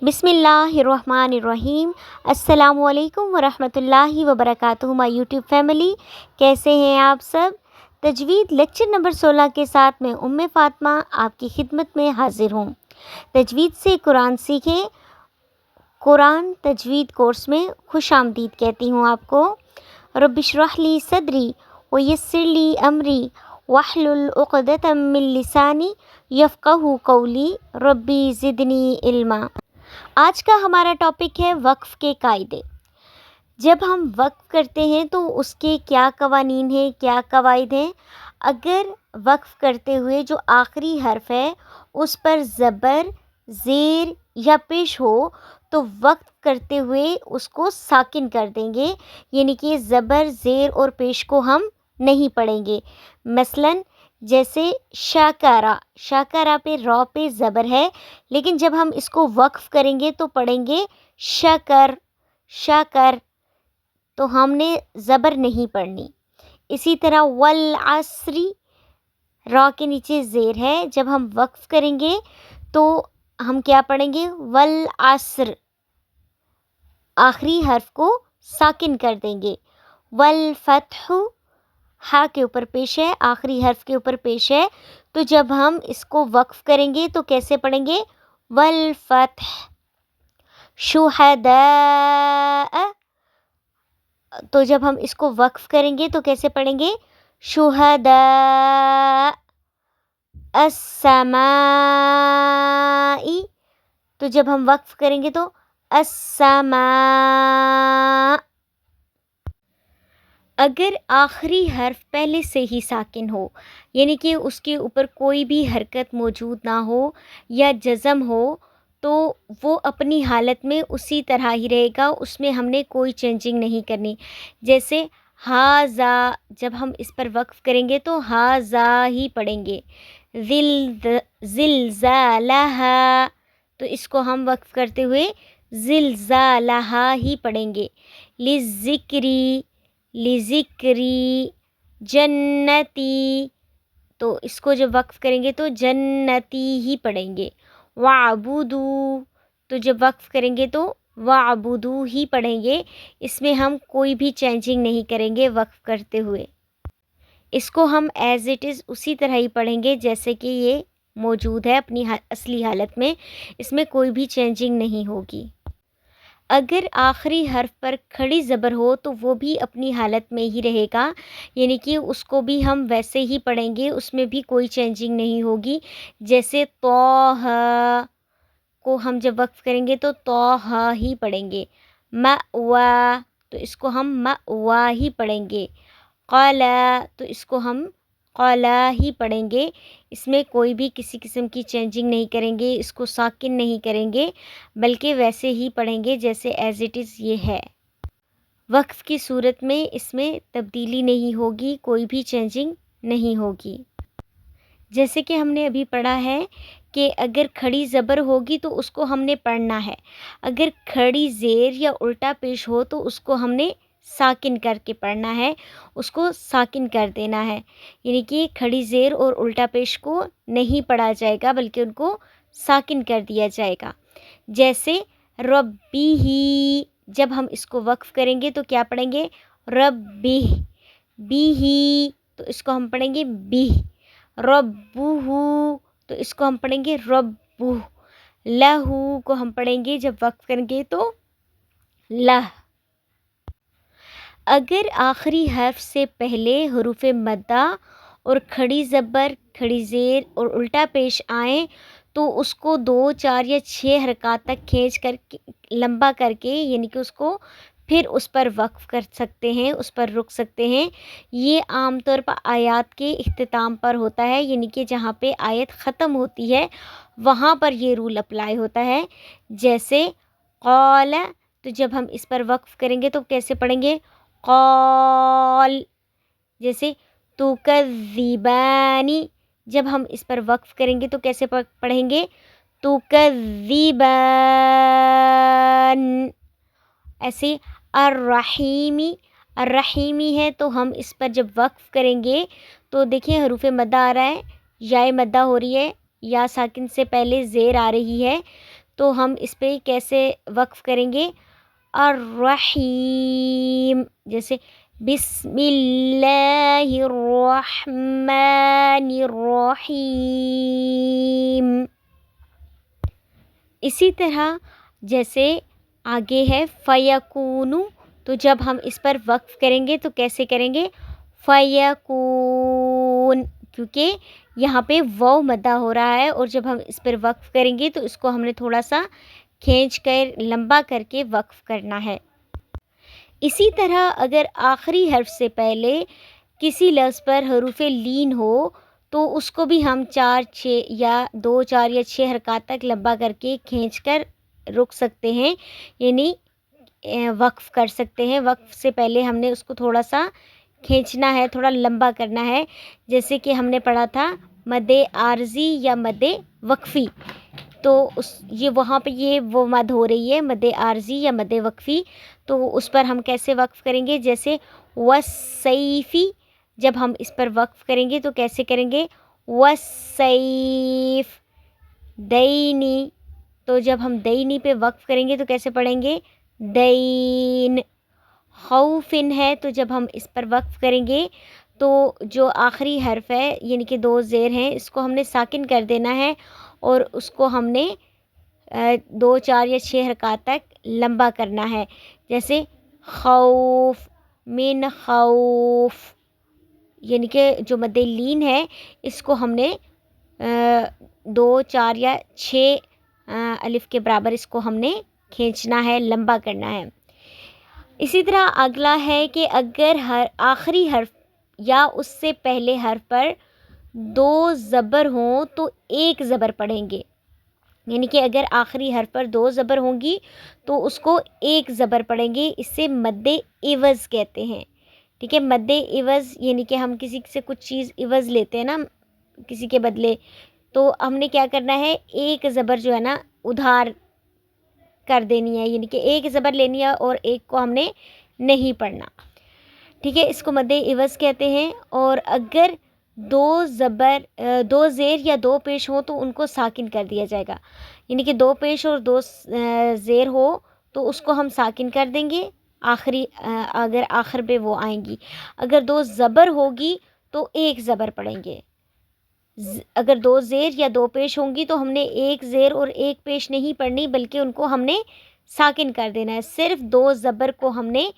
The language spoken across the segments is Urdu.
بسم اللہ الرحمن الرحیم۔ السلام علیکم ورحمۃ اللہ وبرکاتہ۔ مائی یوٹیوب فیملی، کیسے ہیں آپ سب؟ تجوید لیکچر نمبر 16 کے ساتھ میں فاطمہ آپ کی خدمت میں حاضر ہوں۔ تجوید سے قرآن سیکھیں، قرآن تجوید کورس میں خوش آمدید کہتی ہوں آپ کو۔ رب اشرح لی صدری ویسر لی امری واحلل عقدۃ من لسانی یفقہوا قولی ربی زدنی علما۔ آج کا ہمارا ٹاپک ہے وقف کے قاعدے۔ جب ہم وقف کرتے ہیں تو اس کے کیا قوانین ہیں، کیا قواعد ہیں۔ اگر وقف کرتے ہوئے جو آخری حرف ہے اس پر زبر، زیر یا پیش ہو تو وقف کرتے ہوئے اس کو ساکن کر دیں گے، یعنی کہ زبر، زیر اور پیش کو ہم نہیں پڑھیں گے۔ مثلاً جیسے شاکارا، شاکارا پہ را پہ زبر ہے، لیکن جب ہم اس کو وقف کریں گے تو پڑھیں گے شکر، شکر، تو ہم نے زبر نہیں پڑھنی۔ اسی طرح والعصری، را کے نیچے زیر ہے، جب ہم وقف کریں گے تو ہم کیا پڑھیں گے؟ والعصر، آخری حرف کو ساکن کر دیں گے۔ والفتح، ہا کے اوپر پیش ہے، آخری حرف کے اوپر پیش ہے، تو جب ہم اس کو وقف کریں گے تو کیسے پڑھیں گے؟ والفتح۔ شہداء، تو جب ہم اس کو وقف کریں گے تو کیسے پڑھیں گے؟ شہداء۔ السماء، تو جب ہم وقف کریں گے تو السماء۔ اگر آخری حرف پہلے سے ہی ساکن ہو، یعنی کہ اس کے اوپر کوئی بھی حرکت موجود نہ ہو یا جزم ہو، تو وہ اپنی حالت میں اسی طرح ہی رہے گا، اس میں ہم نے کوئی چینجنگ نہیں کرنی۔ جیسے ہاذا، جب ہم اس پر وقف کریں گے تو ہاذا ہی پڑھیں گے۔ زلزالہا، تو اس کو ہم وقف کرتے ہوئے زلزالہا ہی پڑھیں گے۔ للذکری، لذکری، جنتی، تو اس کو جب وقف کریں گے تو جنتی ہی پڑھیں گے۔ وعبدو، تو جب وقف کریں گے تو وعبدو ہی پڑھیں گے، اس میں ہم کوئی بھی چینجنگ نہیں کریں گے وقف کرتے ہوئے۔ اس کو ہم ایز اٹ از اسی طرح ہی پڑھیں گے جیسے کہ یہ موجود ہے اپنی اصلی حالت میں، اس میں کوئی بھی چینجنگ نہیں ہوگی۔ اگر آخری حرف پر کھڑی زبر ہو تو وہ بھی اپنی حالت میں ہی رہے گا، یعنی کہ اس کو بھی ہم ویسے ہی پڑھیں گے، اس میں بھی کوئی چینجنگ نہیں ہوگی۔ جیسے طٰہٰ کو ہم جب وقف کریں گے تو طٰہٰ ہی پڑھیں گے۔ مأویٰ، تو اس کو ہم مأویٰ ہی پڑھیں گے۔ قلع، تو اس کو ہم قلع ہی پڑھیں گے، اس میں کوئی بھی کسی قسم کی چینجنگ نہیں کریں گے، اس کو ساکن نہیں کریں گے، بلکہ ویسے ہی پڑھیں گے جیسے ایز اٹ از یہ ہے۔ وقف کی صورت میں اس میں تبدیلی نہیں ہوگی، کوئی بھی چینجنگ نہیں ہوگی۔ جیسے کہ ہم نے ابھی پڑھا ہے کہ اگر کھڑی زبر ہوگی تو اس کو ہم نے پڑھنا ہے، اگر کھڑی زیر یا الٹا پیش ہو تو اس کو ہم نے ساکن کر کے پڑھنا ہے، اس کو ساکن کر دینا ہے، یعنی کہ کھڑی زیر اور الٹا پیش کو نہیں پڑھا جائے گا بلکہ ان کو ساکن کر دیا جائے گا۔ جیسے ربی ہی، جب ہم اس کو وقف کریں گے تو کیا پڑھیں گے؟ ربی، بی ہی، تو اس کو ہم پڑھیں گے بی۔ ربہ، تو اس کو ہم پڑھیں گے ربہ۔ لہو کو ہم پڑھیں گے جب وقف کریں گے تو لہ۔ اگر آخری حرف سے پہلے حروف مدہ اور کھڑی زبر، کھڑی زیر اور الٹا پیش آئیں تو اس کو 2، 4 یا 6 حرکات تک کھینچ کر لمبا کر کے، یعنی کہ اس کو پھر اس پر وقف کر سکتے ہیں، اس پر رک سکتے ہیں۔ یہ عام طور پر آیات کے اختتام پر ہوتا ہے، یعنی کہ جہاں پہ آیت ختم ہوتی ہے وہاں پر یہ رول اپلائی ہوتا ہے۔ جیسے قال، تو جب ہم اس پر وقف کریں گے تو کیسے پڑھیں گے؟ قال۔ جیسے تکذبانی، جب ہم اس پر وقف کریں گے تو کیسے پڑھیں گے؟ تکذبان۔ ایسے الرحیمی، الرحیمی ہے تو ہم اس پر جب وقف کریں گے تو دیکھیں حروف مدہ آ رہا ہے، یا مدہ ہو رہی ہے، یا ساکن سے پہلے زیر آ رہی ہے، تو ہم اس پہ کیسے وقف کریں گے؟ الرحیم، جیسے بسم اللہ الرحمن الرحیم۔ اسی طرح جیسے آگے ہے فیکون، تو جب ہم اس پر وقف کریں گے تو کیسے کریں گے؟ فیکون، کیونکہ یہاں پہ واو مدہ ہو رہا ہے، اور جب ہم اس پر وقف کریں گے تو اس کو ہم نے تھوڑا سا کھینچ کر لمبا کر کے وقف کرنا ہے۔ اسی طرح اگر آخری حرف سے پہلے کسی لفظ پر حروف لین ہو تو اس کو بھی ہم 4 یا 6 حرکات تک لمبا کر کے کھینچ کر رک سکتے ہیں، یعنی وقف کر سکتے ہیں۔ وقف سے پہلے ہم نے اس کو تھوڑا سا کھینچنا ہے، تھوڑا لمبا کرنا ہے، جیسے کہ ہم نے پڑھا تھا مد عارضی یا مد وقفی، تو یہ وہاں پہ وہ مد ہو رہی ہے مد عارضی یا مد وقفی، تو اس پر ہم کیسے وقف کریں گے؟ جیسے والسیفی، جب ہم اس پر وقف کریں گے تو کیسے کریں گے؟ والسیف۔ دینی، تو جب ہم دینی پہ وقف کریں گے تو کیسے پڑھیں گے؟ دین۔ خوفن ہے، تو جب ہم اس پر وقف کریں گے تو جو آخری حرف ہے یعنی کہ 2 زیر ہیں، اس کو ہم نے ساکن کر دینا ہے، اور اس کو ہم نے 2 4 یا 6 حرکات تک لمبا کرنا ہے، جیسے خوف، من خوف، یعنی کہ جو مد لین ہے اس کو ہم نے 2 4 یا 6 الف کے برابر اس کو ہم نے کھینچنا ہے، لمبا کرنا ہے۔ اسی طرح اگلا ہے کہ اگر آخری حرف یا اس سے پہلے حرف پر 2 زبر ہوں تو 1 زبر پڑھیں گے، یعنی کہ اگر آخری حرف پر 2 زبر ہوں گی تو اس کو 1 زبر پڑھیں گے، اس سے مد عوض کہتے ہیں، ٹھیک ہے؟ مد عوض یعنی کہ ہم کسی سے کچھ چیز عوض لیتے ہیں نا، کسی کے بدلے، تو ہم نے کیا کرنا ہے؟ 1 زبر جو ہے نا ادھار کر دینی ہے، یعنی کہ 1 زبر لینی ہے اور 1 کو ہم نے نہیں پڑھنا، ٹھیک ہے؟ اس کو مد عوض کہتے ہیں۔ اور اگر 2 زیر یا 2 پیش ہوں تو ان کو ساکن کر دیا جائے گا، یعنی کہ 2 پیش اور 2 زیر ہو تو اس کو ہم ساکن کر دیں گے، اگر آخر پہ وہ آئیں گی۔ اگر 2 زبر ہوگی تو 1 زبر پڑھیں گے۔ اگر 2 زیر یا 2 پیش ہوں گی تو ہم نے 1 زیر اور 1 پیش نہیں پڑھنی، بلکہ ان کو ہم نے ساکن کر دینا ہے، صرف 2 زبر کو ہم نے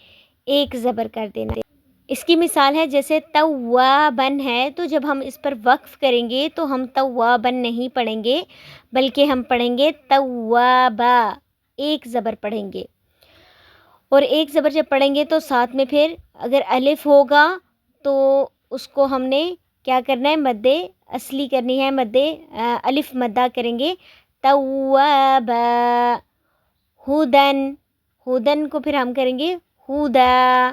1 زبر کر دینا ہے۔ اس کی مثال ہے جیسے توابن ہے، تو جب ہم اس پر وقف کریں گے تو ہم توابن نہیں پڑھیں گے، بلکہ ہم پڑھیں گے توابا، 1 زبر پڑھیں گے۔ اور 1 زبر جب پڑھیں گے تو ساتھ میں پھر اگر الف ہوگا تو اس کو ہم نے کیا کرنا ہے؟ مد اصلی کرنی ہے، الف مدہ کریں گے، توابا۔ ہدن کو پھر ہم کریں گے ہدا۔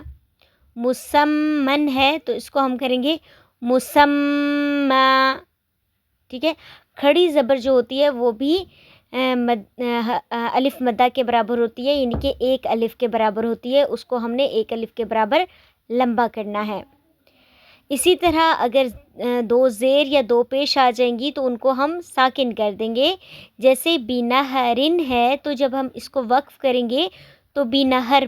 مسمن ہے تو اس کو ہم کریں گے مسمہ، ٹھیک ہے؟ کھڑی زبر جو ہوتی ہے وہ بھی الف مدہ کے برابر ہوتی ہے، یعنی کہ 1 الف کے برابر ہوتی ہے، اس کو ہم نے 1 الف کے برابر لمبا کرنا ہے۔ اسی طرح اگر 2 زیر یا 2 پیش آ جائیں گی تو ان کو ہم ساکن کر دیں گے، جیسے بنہرن ہے، تو جب ہم اس کو وقف کریں گے تو بنہر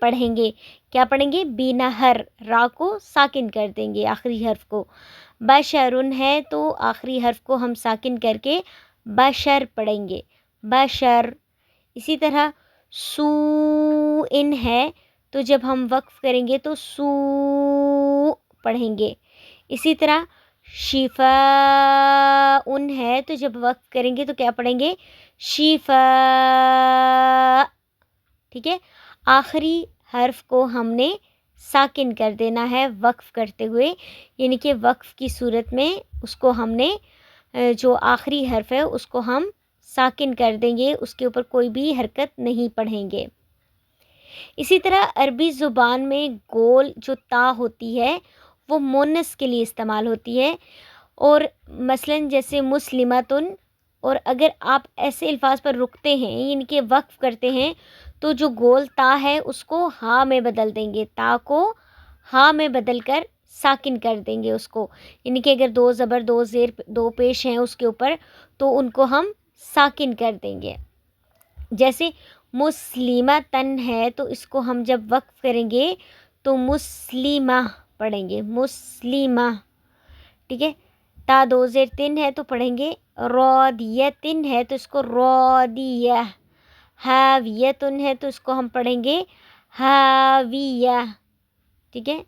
پڑھیں گے، کیا پڑھیں گے؟ بنہر، را کو ساکن کر دیں گے آخری حرف کو۔ بشرن ہے تو آخری حرف کو ہم ساکن کر کے بشر پڑھیں گے، بشر۔ اسی طرح سوئن ہے تو جب ہم وقف کریں گے تو سو پڑھیں گے۔ اسی طرح شفاءن ہے تو جب وقف کریں گے تو کیا پڑھیں گے؟ شفاء، ٹھیک ہے؟ آخری حرف کو ہم نے ساکن کر دینا ہے وقف کرتے ہوئے، یعنی کہ وقف کی صورت میں اس کو ہم نے جو آخری حرف ہے اس کو ہم ساکن کر دیں گے، اس کے اوپر کوئی بھی حرکت نہیں پڑھیں گے۔ اسی طرح عربی زبان میں گول جو تا ہوتی ہے وہ مونس کے لیے استعمال ہوتی ہے، اور مثلاً جیسے مسلمتن، اور اگر آپ ایسے الفاظ پر رکتے ہیں یعنی کہ وقف کرتے ہیں تو جو گول تا ہے اس کو ہا میں بدل دیں گے، تا کو ہا میں بدل کر ساکن کر دیں گے اس کو، یعنی کہ اگر 2 زبر 2 زیر 2 پیش ہیں اس کے اوپر تو ان کو ہم ساکن کر دیں گے. جیسے مسلمتن ہے تو اس کو ہم جب وقف کریں گے تو مسلمہ پڑھیں گے, مسلمہ. ٹھیک ہے. تا دو زیر تن ہے تو پڑھیں گے رادیتن ہے تو اس کو رادیہ. ہاویتن ہے تو اس کو ہم پڑھیں گے ہاویہ. ٹھیک ہے.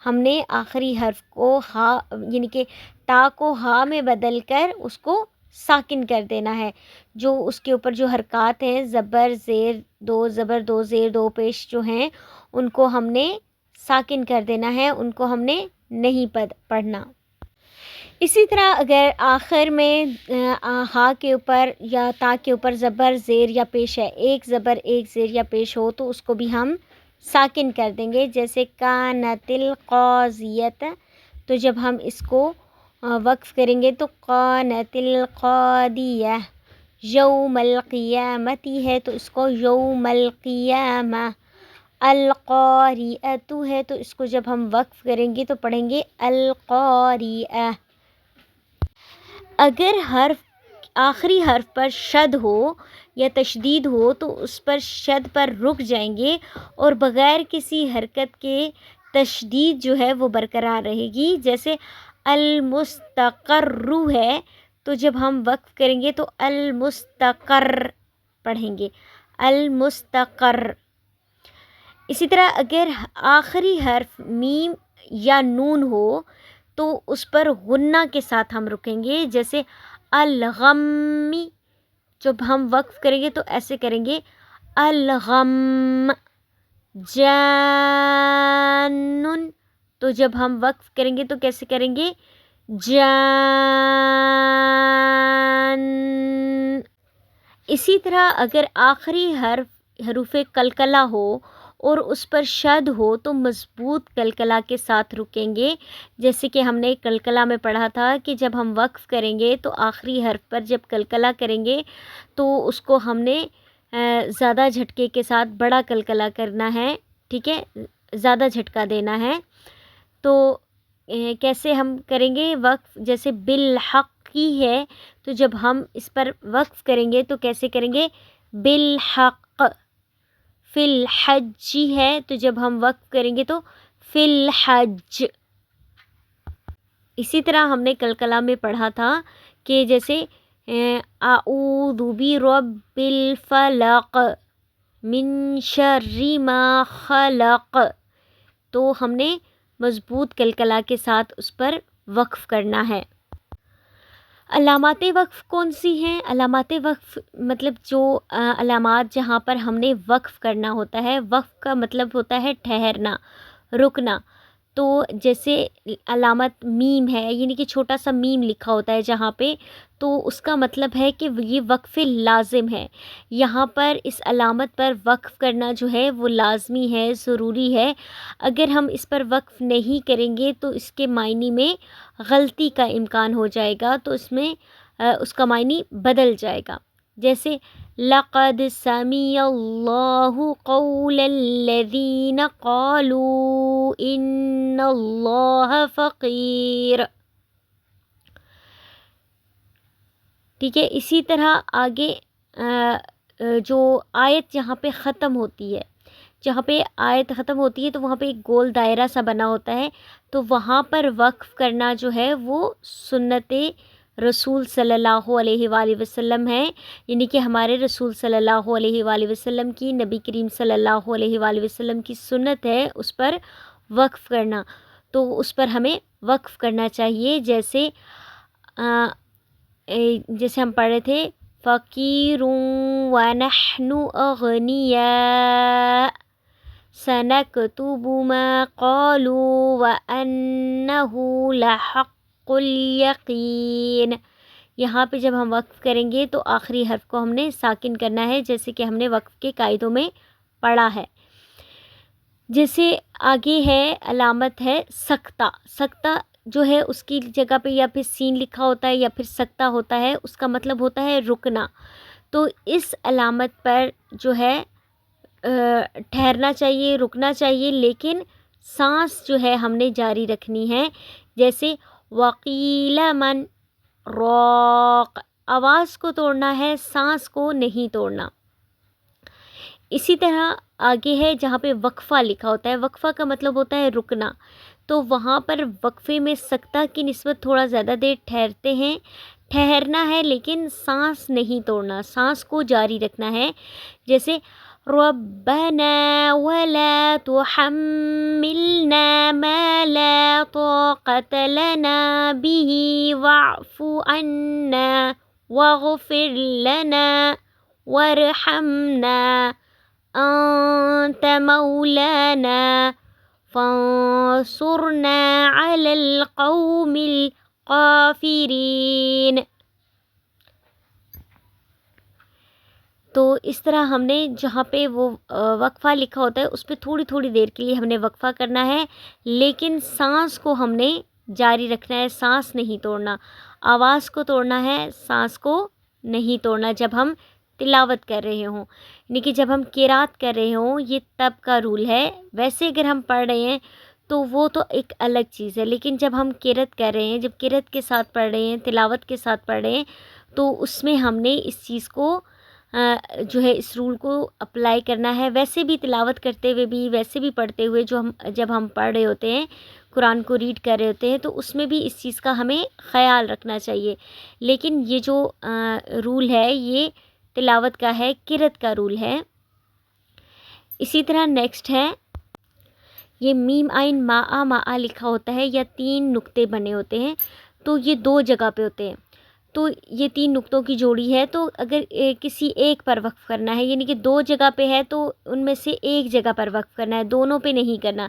ہم نے آخری حرف کو ہا یعنی کہ تا کو ہا میں بدل کر اس کو ساکن کر دینا ہے. جو اس کے اوپر جو حرکات ہیں زبر زیر دو, زبر دو زیر دو پیش جو ہیں ان کو ہم نے ساکن کر دینا ہے, ان کو ہم نے نہیں پڑھنا. اسی طرح اگر آخر میں ہا کے اوپر یا تا کے اوپر زبر زیر یا پیش ہے, ایک زبر ایک زیر یا پیش ہو تو اس کو بھی ہم ساکن کر دیں گے. جیسے کانت القاضیت, تو جب ہم اس کو وقف کریں گے تو کانت القاضیہ. یوم القیامتی ہے تو اس کو یوم القیامہ. القاریۃ ہے تو اس کو جب ہم وقف کریں گے تو پڑھیں گے القاریہ. اگر آخری حرف پر شد ہو یا تشدید ہو تو اس پر شد پر رک جائیں گے اور بغیر کسی حرکت کے تشدید جو ہے وہ برقرار رہے گی. جیسے المستقر ہے تو جب ہم وقف کریں گے تو المستقر پڑھیں گے, المستقر. اسی طرح اگر آخری حرف میم یا نون ہو تو اس پر غنہ کے ساتھ ہم رکیں گے. جیسے الغمی, جب ہم وقف کریں گے تو ایسے کریں گے الغم. جانن, تو جب ہم وقف کریں گے تو کیسے کریں گے جان. اسی طرح اگر آخری حروف قلقلہ ہو اور اس پر شد ہو تو مضبوط قلقلہ کے ساتھ رکیں گے. جیسے کہ ہم نے قلقلہ میں پڑھا تھا کہ جب ہم وقف کریں گے تو آخری حرف پر جب قلقلہ کریں گے تو اس کو ہم نے زیادہ جھٹکے کے ساتھ بڑا قلقلہ کرنا ہے. ٹھیک ہے, زیادہ جھٹکا دینا ہے. تو کیسے ہم کریں گے وقف, جیسے بالحق کی ہے تو جب ہم اس پر وقف کریں گے تو کیسے کریں گے بالحق. فی الحج ہے تو جب ہم وقف کریں گے تو فی الحج. اسی طرح ہم نے قلقلہ میں پڑھا تھا کہ جیسے اعوذ برب الفلق من شر ما خلق, تو ہم نے مضبوط قلقلہ کے ساتھ اس پر وقف کرنا ہے. علامات وقف کون سی ہیں؟ علامات وقف مطلب جو علامات جہاں پر ہم نے وقف کرنا ہوتا ہے. وقف کا مطلب ہوتا ہے ٹھہرنا, رکنا. تو جیسے علامت میم ہے یعنی کہ چھوٹا سا میم لکھا ہوتا ہے جہاں پہ, تو اس کا مطلب ہے کہ یہ وقف لازم ہے. یہاں پر اس علامت پر وقف کرنا جو ہے وہ لازمی ہے, ضروری ہے. اگر ہم اس پر وقف نہیں کریں گے تو اس کے معنی میں غلطی کا امکان ہو جائے گا, تو اس میں اس کا معنی بدل جائے گا. جیسے لقد سمع اللہ قول الذین قالوا ان اللہ فقیر. ٹھیک ہے. اسی طرح آگے جو آیت جہاں پہ ختم ہوتی ہے, جہاں پہ آیت ختم ہوتی ہے تو وہاں پہ ایک گول دائرہ سا بنا ہوتا ہے, تو وہاں پر وقف کرنا جو ہے وہ سنت رسول صلی اللہ علیہ وآلہ وسلم ہے. یعنی کہ ہمارے رسول صلی اللہ علیہ وآلہ وسلم کی, نبی کریم صلی اللہ علیہ وآلہ وسلم کی سنت ہے اس پر وقف کرنا, تو اس پر ہمیں وقف کرنا چاہیے. جیسے ہم پڑھ رہے تھے فقیر ونحن اغنیاء سنکتب ما قالوا وانہ لحق الیقین. یہاں پہ جب ہم وقف کریں گے تو آخری حرف کو ہم نے ساکن کرنا ہے, جیسے کہ ہم نے وقف کے قاعدوں میں پڑھا ہے. جیسے آگے ہے علامت ہے سکتہ. سکتہ جو ہے اس کی جگہ پہ یا پھر سین لکھا ہوتا ہے یا پھر سکتہ ہوتا ہے, اس کا مطلب ہوتا ہے رکنا. تو اس علامت پر جو ہے ٹھہرنا چاہیے, رکنا چاہیے, لیکن سانس جو ہے ہم نے جاری رکھنی ہے. جیسے وقیل من راق, آواز کو توڑنا ہے، سانس کو نہیں توڑنا۔ اسی طرح آگے ہے جہاں پہ وقفہ لکھا ہوتا ہے، وقفہ کا مطلب ہوتا ہے رکنا، تو وہاں پر وقفے میں سکتہ کی نسبت تھوڑا زیادہ دیر ٹھہرتے ہیں، ٹھہرنا ہے لیکن سانس نہیں توڑنا، سانس کو جاری رکھنا ہے۔ جیسے ربنا ولا تحملنا ما لا طاقة لنا به واعف عنا واغفر لنا وارحمنا انت مولانا فانصرنا على القوم الكافرین۔ تو اس طرح ہم نے جہاں پہ وہ وقفہ لکھا ہوتا ہے اس پہ تھوڑی تھوڑی دیر کے لیے ہم نے وقفہ کرنا ہے، لیکن سانس کو ہم نے جاری رکھنا ہے، سانس نہیں توڑنا، آواز کو توڑنا ہے، سانس کو نہیں توڑنا جب ہم تلاوت کر رہے ہوں، یعنی کہ جب ہم قرات کر رہے ہوں، یہ تب کا رول ہے۔ ویسے اگر ہم پڑھ رہے ہیں تو وہ تو ایک الگ چیز ہے، لیکن جب ہم قرات کر رہے ہیں، جب قرات کے ساتھ پڑھ رہے ہیں، تلاوت کے ساتھ پڑھ رہے ہیں، تو اس میں ہم نے اس چیز کو جو ہے اس رول کو اپلائی کرنا ہے۔ ویسے بھی تلاوت کرتے ہوئے بھی، ویسے بھی پڑھتے ہوئے جب ہم پڑھ رہے ہوتے ہیں، قرآن کو ریڈ کر رہے ہوتے ہیں، تو اس میں بھی اس چیز کا ہمیں خیال رکھنا چاہیے، لیکن یہ جو رول ہے یہ تلاوت کا ہے، قرات کا رول ہے۔ اسی طرح نیکسٹ ہے یہ میم عین ما لکھا ہوتا ہے یا 3 نقطے بنے ہوتے ہیں، تو یہ 2 جگہ پہ ہوتے ہیں، تو یہ 3 نقطوں کی جوڑی ہے، تو اگر کسی ایک پر وقف کرنا ہے، یعنی کہ 2 جگہ پہ ہے تو ان میں سے ایک جگہ پر وقف کرنا ہے، دونوں پہ نہیں کرنا۔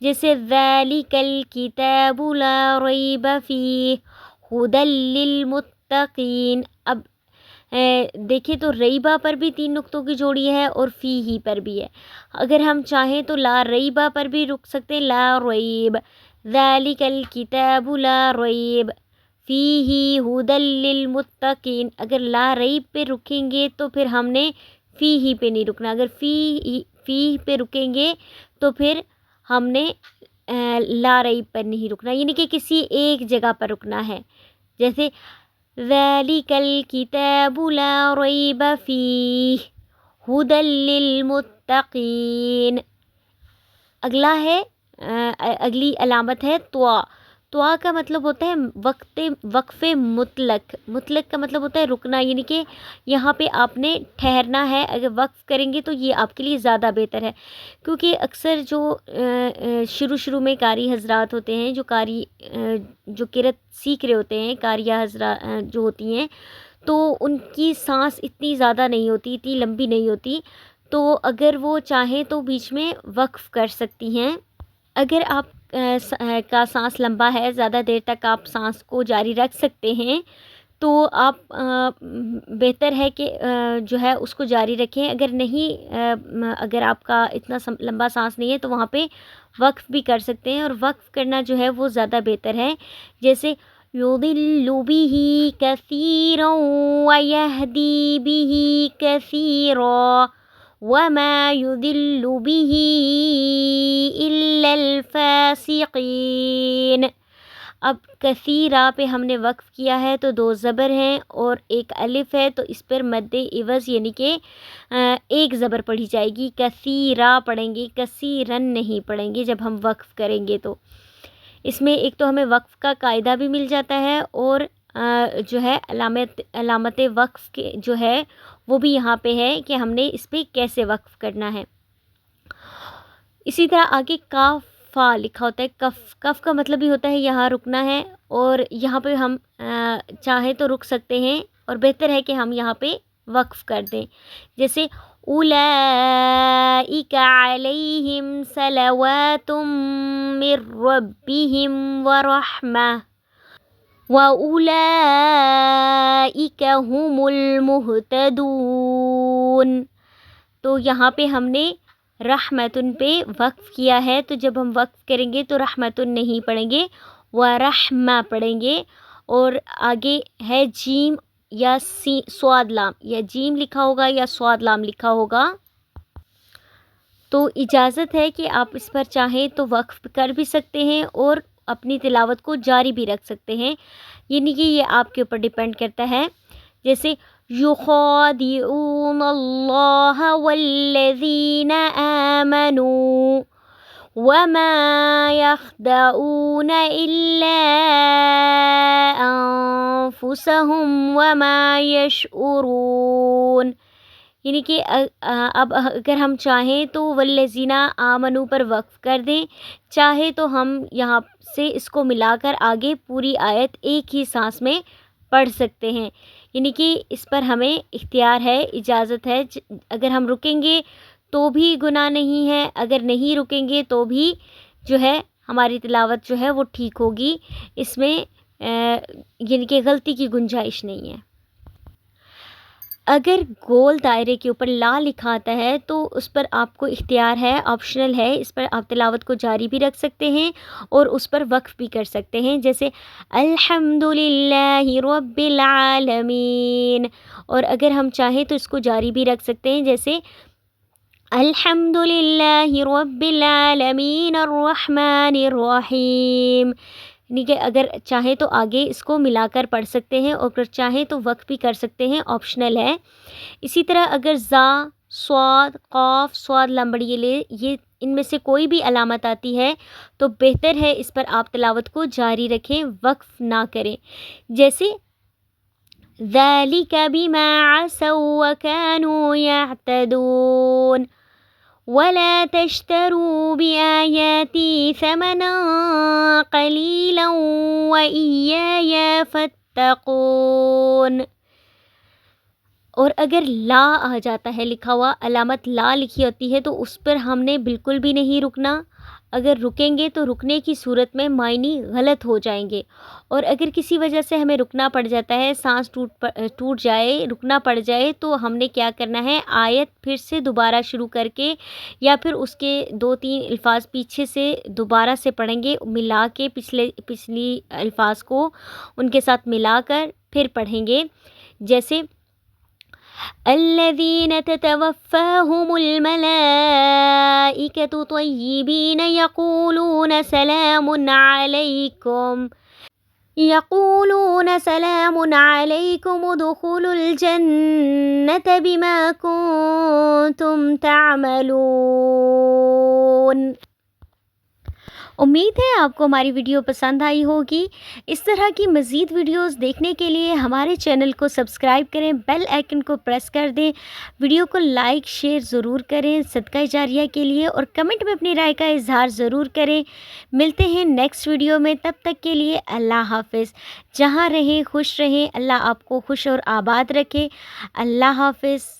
جیسے ذالک الکتاب لا ریب فیہ ھدی للمتقین، اب دیکھیں تو ریبہ پر بھی 3 نقطوں کی جوڑی ہے اور فی ہی پر بھی ہے، اگر ہم چاہیں تو لا ریبہ پر بھی رک سکتے ہیں، لا ریب، ذالک الکتاب لا ریب فیہ ھدی للمتقین، اگر لا ریب پہ رکیں گے تو پھر ہم نے فی ہی پہ نہیں رکنا، اگر فی پہ رکیں گے تو پھر ہم نے لا ریب پر نہیں رکنا، یعنی کہ کسی ایک جگہ پر رکنا ہے۔ جیسے ذالک الکتاب لا ریب فیہ ھدی للمتقین۔ اگلا ہے اگلی علامت ہے طوا۔ طوا کا مطلب ہوتا ہے وقف مطلق، مطلق کا مطلب ہوتا ہے رکنا، یعنی کہ یہاں پہ آپ نے ٹھہرنا ہے، اگر وقف کریں گے تو یہ آپ کے لیے زیادہ بہتر ہے، کیونکہ اکثر جو شروع میں قاری حضرات ہوتے ہیں، جو قرات سیکھ رہے ہوتے ہیں، قاریہ حضرات جو ہوتی ہیں، تو ان کی سانس اتنی زیادہ نہیں ہوتی، اتنی لمبی نہیں ہوتی، تو اگر وہ چاہیں تو بیچ میں وقف کر سکتی ہیں۔ اگر آپ کا سانس لمبا ہے، زیادہ دیر تک آپ سانس کو جاری رکھ سکتے ہیں، تو آپ بہتر ہے کہ جو ہے اس کو جاری رکھیں، اگر نہیں اگر آپ کا اتنا لمبا سانس نہیں ہے تو وہاں پہ وقف بھی کر سکتے ہیں، اور وقف کرنا جو ہے وہ زیادہ بہتر ہے۔ جیسے یضل بہ کثیرا ویہدی بہ کثیرا وما یضل بہ الا الفاسقین۔ اب کثیرہ پہ ہم نے وقف کیا ہے تو 2 زبر ہیں اور 1 الف ہے، تو اس پر مد عوض یعنی کہ 1 زبر پڑھی جائے گی، کثیرہ پڑھیں گے، کثیرن نہیں پڑھیں گے جب ہم وقف کریں گے۔ تو اس میں ایک تو ہمیں وقف کا قاعدہ بھی مل جاتا ہے، اور جو ہے علامت وقف کے جو ہے وہ بھی یہاں پہ ہے کہ ہم نے اس پہ کیسے وقف کرنا ہے۔ اسی طرح آگے کاف فا لکھا ہوتا ہے، کف کا مطلب بھی ہوتا ہے یہاں رکنا ہے، اور یہاں پہ ہم چاہیں تو رک سکتے ہیں، اور بہتر ہے کہ ہم یہاں پہ وقف کر دیں۔ جیسے اولئک علیہم صلوات من ربہم ورحمہ وَأُولَئِكَ هُمُ الْمُهْتَدُونَ، تو یہاں پہ ہم نے رحمتن پہ وقف کیا ہے، تو جب ہم وقف کریں گے تو رحمتن نہیں پڑھیں گے، وَرَحْمَہ پڑھیں گے، اور آگے ہے جیم یا سواد لام، یا جیم لکھا ہوگا یا سواد لام لکھا ہوگا، تو اجازت ہے کہ آپ اس پر چاہیں تو وقف کر بھی سکتے ہیں اور اپنی تلاوت کو جاری بھی رکھ سکتے ہیں، یعنی کہ یہ آپ کے اوپر ڈیپینڈ کرتا ہے۔ جیسے یخادعون اللہ والذین آمنوا وما يخدعون إلا أنفسهم وما يشعرون، یعنی کہ اب اگر ہم چاہیں تو والذین آمنوا پر وقف کر دیں، چاہے تو ہم یہاں سے اس کو ملا کر آگے پوری آیت ایک ہی سانس میں پڑھ سکتے ہیں، یعنی کہ اس پر ہمیں اختیار ہے، اجازت ہے، اگر ہم رکیں گے تو بھی گناہ نہیں ہے، اگر نہیں رکیں گے تو بھی جو ہے ہماری تلاوت جو ہے وہ ٹھیک ہوگی، اس میں یعنی کہ غلطی کی گنجائش نہیں ہے۔ اگر گول دائرے کے اوپر لا لکھا آتا ہے تو اس پر آپ کو اختیار ہے، آپشنل ہے، اس پر آپ تلاوت کو جاری بھی رکھ سکتے ہیں اور اس پر وقف بھی کر سکتے ہیں، جیسے الحمدللہ رب العالمین، اور اگر ہم چاہیں تو اس کو جاری بھی رکھ سکتے ہیں، جیسے الحمدللہ رب العالمین الرحمن الرحیم، یعنی کہ اگر چاہیں تو آگے اس کو ملا کر پڑھ سکتے ہیں اور اگر چاہیں تو وقف بھی کر سکتے ہیں، آپشنل ہے۔ اسی طرح اگر زا، صاد، قاف، صاد لمبڑی لے، یہ ان میں سے کوئی بھی علامت آتی ہے تو بہتر ہے اس پر آپ تلاوت کو جاری رکھیں، وقف نہ کریں، جیسے ذَلِكَ بِمَا عَصَوْا وَكَانُوا يَعْتَدُونَ وَلَا تَشْتَرُوا بِآيَاتِي ثَمَنًا قَلِيلًا وَإِيَّايَ فَاتَّقُونَ، اور اگر لا آ جاتا ہے لکھا ہوا، علامت لا لکھی ہوتی ہے تو اس پر ہم نے بالکل بھی نہیں رکنا، اگر رکیں گے تو رکنے کی صورت میں معنی غلط ہو جائیں گے، اور اگر کسی وجہ سے ہمیں رکنا پڑ جاتا ہے، سانس ٹوٹ جائے، رکنا پڑ جائے، تو ہم نے کیا کرنا ہے، آیت پھر سے دوبارہ شروع کر کے یا پھر اس کے 2-3 الفاظ پیچھے سے دوبارہ سے پڑھیں گے، ملا کے پچھلی الفاظ کو ان کے ساتھ ملا کر پھر پڑھیں گے، جیسے الذین تتوفاہم الملائکۃ طیبین یقولون سلام علیکم ادخلوا الجنة بما کنتم تعملون۔ امید ہے آپ کو ہماری ویڈیو پسند آئی ہوگی۔ اس طرح کی مزید ویڈیوز دیکھنے کے لیے ہمارے چینل کو سبسکرائب کریں، بیل آئیکن کو پریس کر دیں، ویڈیو کو لائک شیئر ضرور کریں صدقہ جاریہ کے لیے، اور کمنٹ میں اپنی رائے کا اظہار ضرور کریں۔ ملتے ہیں نیکسٹ ویڈیو میں، تب تک کے لیے اللہ حافظ۔ جہاں رہیں خوش رہیں، اللہ آپ کو خوش اور آباد رکھے۔ اللہ حافظ۔